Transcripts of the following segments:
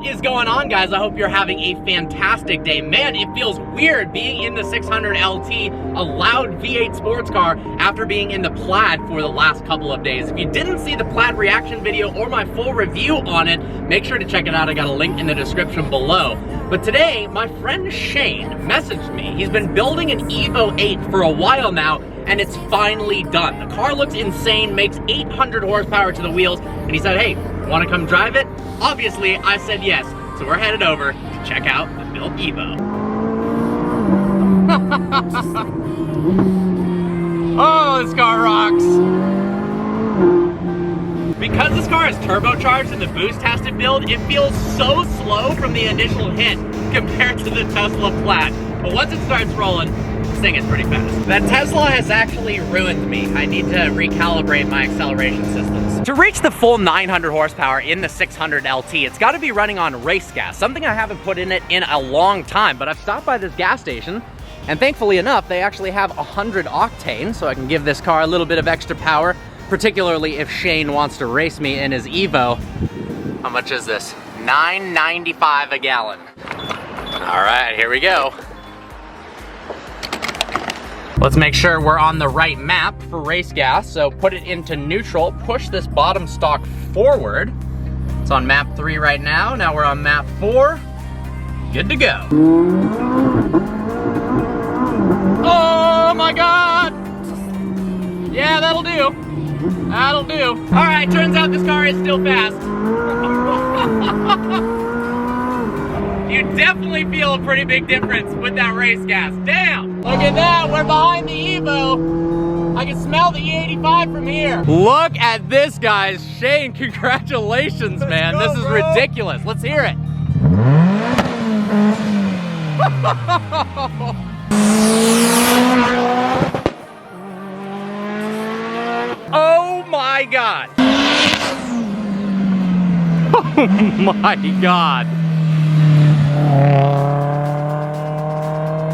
What is going on, guys? I hope you're having a fantastic day. Man, it feels weird being in the 600 LT, a loud V8 sports car, after being in the Plaid for the last couple of days. If you didn't see the Plaid reaction video or my full review on it, make sure to check it out. I got a link in the description below. But today, my friend Shane messaged me. He's been building an EVO 8 for a while now, and it's finally done. The car looks insane, makes 800 horsepower to the wheels, and he said, hey, want to come drive it? Obviously, I said yes. So we're headed over to check out the built EVO. Oh, this car rocks. Because this car is turbocharged in the boost tested build, it feels so slow from the initial hit compared to the Tesla Plaid. But once it starts rolling, this thing is pretty fast. That Tesla has actually ruined me. I need to recalibrate my acceleration systems. To reach the full 900 horsepower in the 600 LT, it's got to be running on race gas, something I haven't put in it in a long time. But I've stopped by this gas station, and thankfully enough, they actually have 100 octane, so I can give this car a little bit of extra power, particularly if Shane wants to race me in his EVO. How much is this? $9.95 a gallon. All right, here we go. Let's make sure we're on the right map for race gas. So put it into neutral, push this bottom stalk forward. It's on map 3 right now. Now we're on map 4. Good to go. Oh my God. Yeah, that'll do. That'll do. All right, turns out this car is still fast. You definitely feel a pretty big difference with that race gas. Damn! Look at that, we're behind the EVO. I can smell the E85 from here. Look at this, guys. Shane, congratulations, man. This is ridiculous. Let's hear it. Oh my God. Oh my God.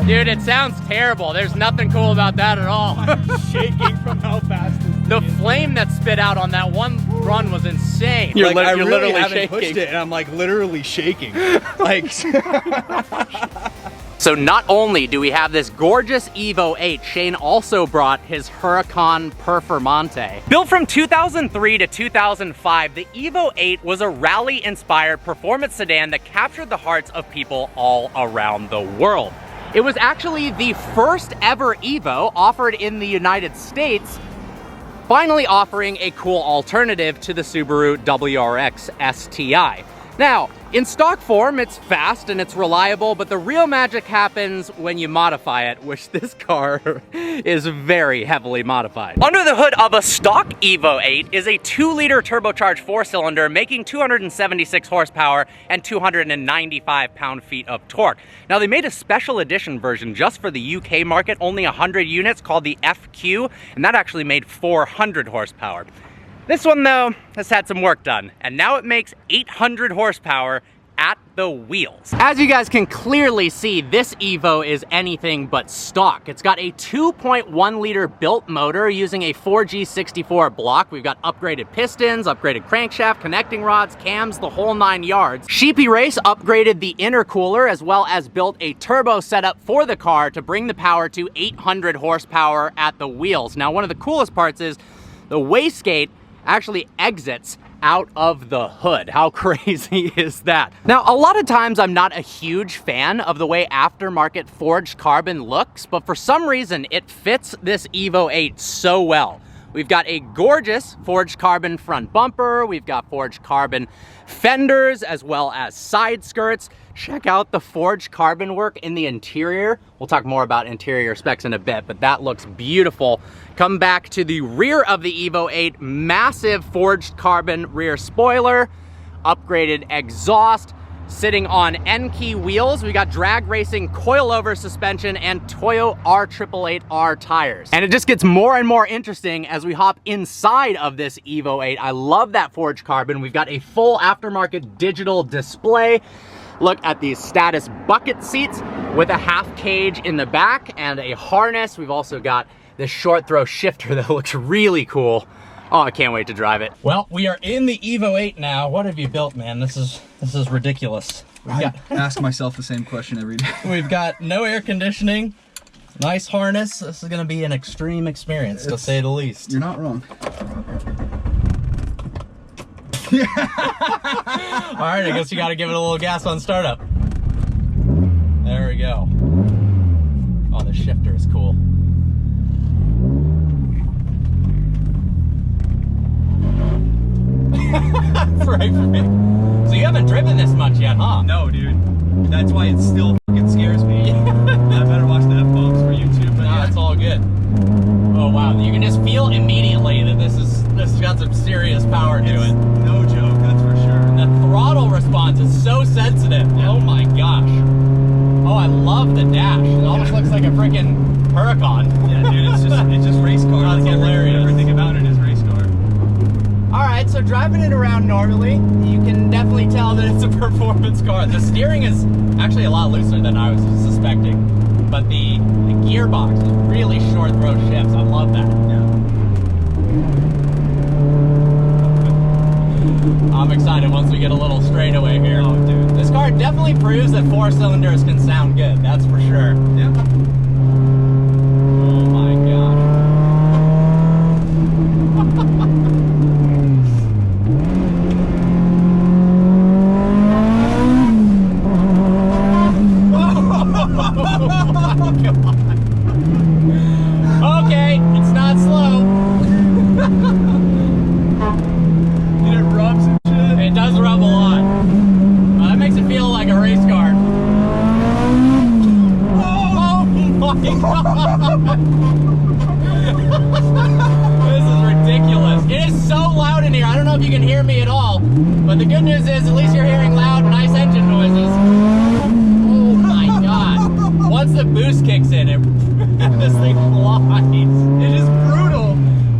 Dude, it sounds terrible. There's nothing cool about that at all. I'm shaking from how fast this thing The is. flame that spit out on that one run was insane. You're, like, you're I really haven't shaking. pushed it, and I'm like literally shaking. Like. So not only do we have this gorgeous EVO 8, Shane also brought his Huracan Performante. Built from 2003 to 2005, the EVO 8 was a rally-inspired performance sedan that captured the hearts of people all around the world. It was actually the first ever EVO offered in the United States, finally offering a cool alternative to the Subaru WRX STI. Now, in stock form, it's fast and it's reliable, but the real magic happens when you modify it, which this car is very heavily modified. Under the hood of a stock EVO 8 is a 2-liter turbocharged 4-cylinder making 276 horsepower and 295 pound-feet of torque. Now, they made a special edition version just for the UK market, only 100 units, called the FQ, and that actually made 400 horsepower. This one, though, has had some work done, and now it makes 800 horsepower at the wheels. As you guys can clearly see, this EVO is anything but stock. It's got a 2.1-liter built motor using a 4G64 block. We've got upgraded pistons, upgraded crankshaft, connecting rods, cams, the whole 9 yards. Sheepy Race upgraded the intercooler as well as built a turbo setup for the car to bring the power to 800 horsepower at the wheels. Now, one of the coolest parts is the wastegate actually exits out of the hood. How crazy is that? Now, a lot of times I'm not a huge fan of the way aftermarket forged carbon looks, but for some reason it fits this EVO 8 so well. We've got a gorgeous forged carbon front bumper, we've got forged carbon fenders as well as side skirts. Check out the forged carbon work in the interior. We'll talk more about interior specs in a bit, but that looks beautiful. Come back to the rear of the EVO 8, massive forged carbon rear spoiler, upgraded exhaust, sitting on N-key wheels. We got drag racing coilover suspension and Toyo R888R tires. And it just gets more and more interesting as we hop inside of this EVO 8. I love that forged carbon. We've got a full aftermarket digital display. Look at these status bucket seats with a half cage in the back and a harness. We've also got this short throw shifter that looks really cool. Oh, I can't wait to drive it. Well, we are in the EVO 8 now. What have you built, man? This is ridiculous. I ask myself the same question every day. We've got no air conditioning, nice harness. This is gonna be an extreme experience, to say the least. You're not wrong. All right, I guess you gotta give it a little gas on startup. There we go. Oh, the shifter is cool. Right. So you haven't driven this much yet, huh? No, dude. That's why it still fucking scares me. I better watch the F-bombs for YouTube, but yeah, it's all good. Oh wow, you can just feel immediately that this has got some serious power to it. No joke, that's for sure. The throttle response is so sensitive. Yeah. Oh my gosh. Oh, I love the dash. It almost looks like a freaking Huracan. Yeah, dude, it's just race car. That's like hilarious. Everything about it is race car. All right, so driving it around normally, you can definitely tell that it's a performance car. The steering is actually a lot looser than I was suspecting, but the gearbox is really short throw shifts. I love that. Yeah. I'm excited once we get a little straightaway here. Oh, dude. This car definitely proves that 4 cylinders can sound good, that's for sure. Yeah. Oh my gosh. Okay, it's not slow. And it rubs and shit. It does rub a lot. That makes it feel like a race car. Oh my god! This is ridiculous. It is so loud in here. I don't know if you can hear me at all, but the good news is at least you're hearing loud, nice engine noises. Oh my god. Once the boost kicks in, this thing flies. It is brutal.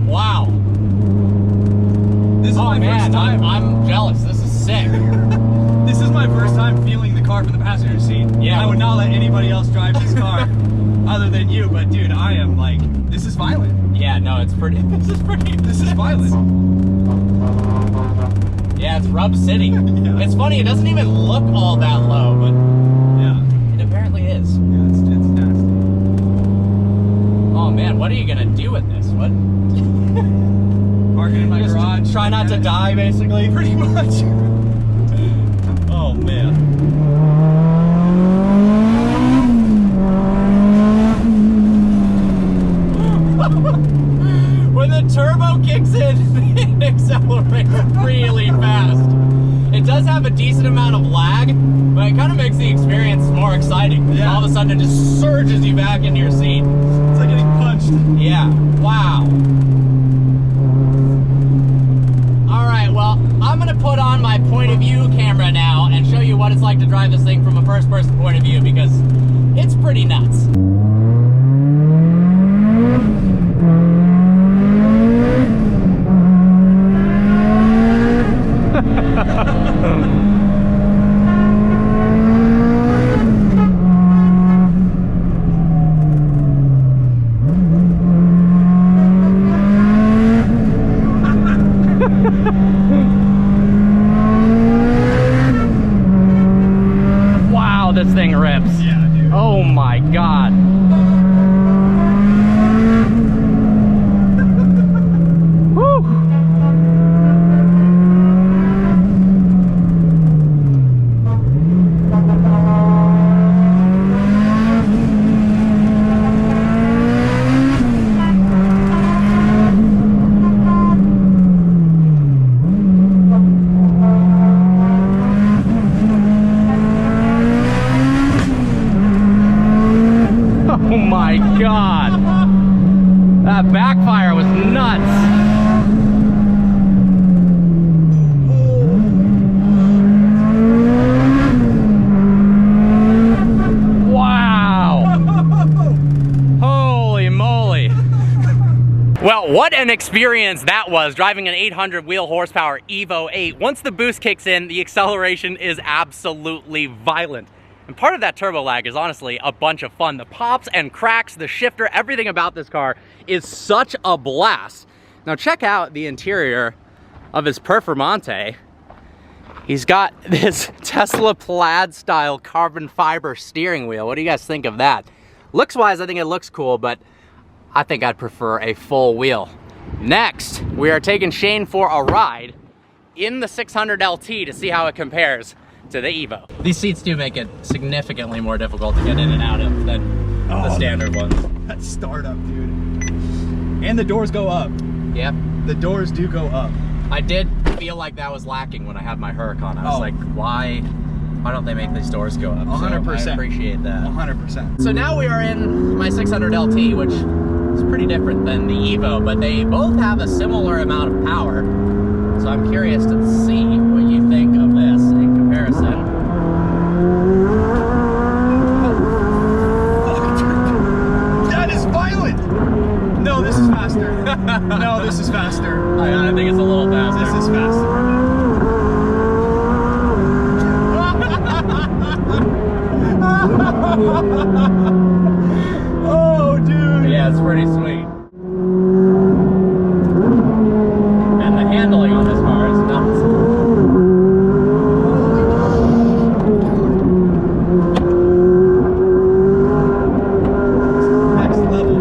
Wow. This is my first time. I'm jealous. This is sick. This is my first time feeling the car from the passenger seat. Yeah. I would not let anybody else drive this car other than you, but dude, I am like, this is violent. Yeah, no, it's pretty. This is violent. Yeah, it's Rub City. Yeah. It's funny, it doesn't even look all that low, but Yeah. it apparently is. Yeah, it's nasty. Oh man, what are you gonna do with this? What? Park it in my Just garage. try not to die, basically? Pretty much. Oh man. When the turbo kicks in, it accelerates really fast. It does have a decent amount of lag, but it kind of makes the experience more exciting. Yeah. All of a sudden, it just surges you back into your seat. It's like getting punched. Yeah. Wow. All right. Well, I'm gonna put on my point of view camera now and show you what it's like to drive this thing from a first-person point of view because it's pretty nuts. Wow, this thing rips. Yeah, dude. Oh my god. Woo. Oh my god. That backfire was nuts. Wow. Holy moly. Well, what an experience that was, driving an 800 wheel horsepower EVO 8. Once the boost kicks in, the acceleration is absolutely violent. And part of that turbo lag is honestly a bunch of fun. The pops and cracks, the shifter, everything about this car is such a blast Now check out the interior of his Performante. He's got this Tesla plaid style carbon fiber steering wheel. What do you guys think of that? Looks wise, I think it looks cool, but I think I'd prefer a full wheel. Next, we are taking Shane for a ride in the 600 LT to see how it compares to the EVO. These seats do make it significantly more difficult to get in and out of than the standard ones. That startup, dude. And the doors go up. Yep. The doors do go up. I did feel like that was lacking when I had my Huracan. I was like, why don't they make these doors go up? 100%. So I appreciate that. 100%. So now we are in my 600 LT, which is pretty different than the EVO, but they both have a similar amount of power. So I'm curious to see what you think of this in comparison. That is violent! No, this is faster. No, this is faster. I think it's a little faster. This is faster. Oh, dude. Yeah, it's pretty sweet. And the handling on this car is nuts. Next level.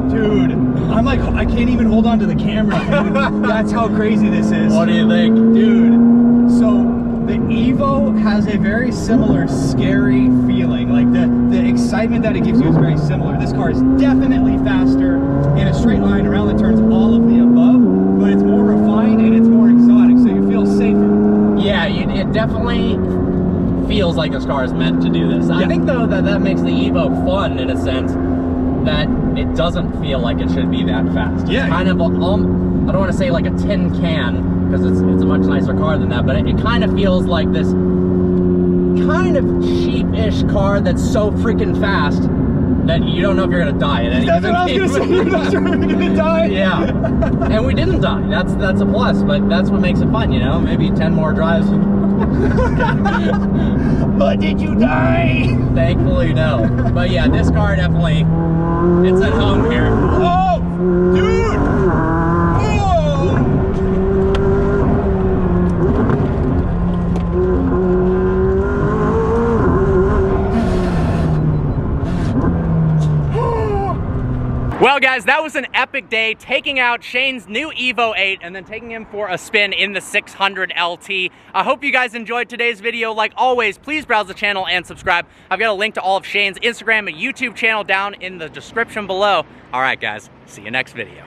Dude, I'm like, I can't even hold on to the camera, dude. That's how crazy this is. What do you think? Dude, so the EVO has a very similar scary feeling. Like the excitement that it gives you is very similar. This car is definitely faster in a straight line around the turns, all of the above, but it's more refined and it's more exotic, so you feel safer. Yeah, it definitely feels like this car is meant to do this. Yeah. I think though that makes the EVO fun in a sense that it doesn't feel like it should be that fast. Yeah. It's kind of, I don't want to say like a tin can, because it's a much nicer car than that, but it kind of feels like this kind of cheap-ish car that's so freaking fast that you don't know if you're gonna die at any That's given what I was game. gonna say, you're not sure you're gonna die. Yeah, and we didn't die. That's a plus, but that's what makes it fun, you know? Maybe 10 more drives. But did you die? Thankfully, no. But yeah, this car definitely, it's at home here. Oh, dude! Well guys, that was an epic day taking out Shane's new EVO 8 and then taking him for a spin in the 600 LT. I hope you guys enjoyed today's video. Like always, please browse the channel and subscribe. I've got a link to all of Shane's Instagram and YouTube channel down in the description below. All right guys, see you next video.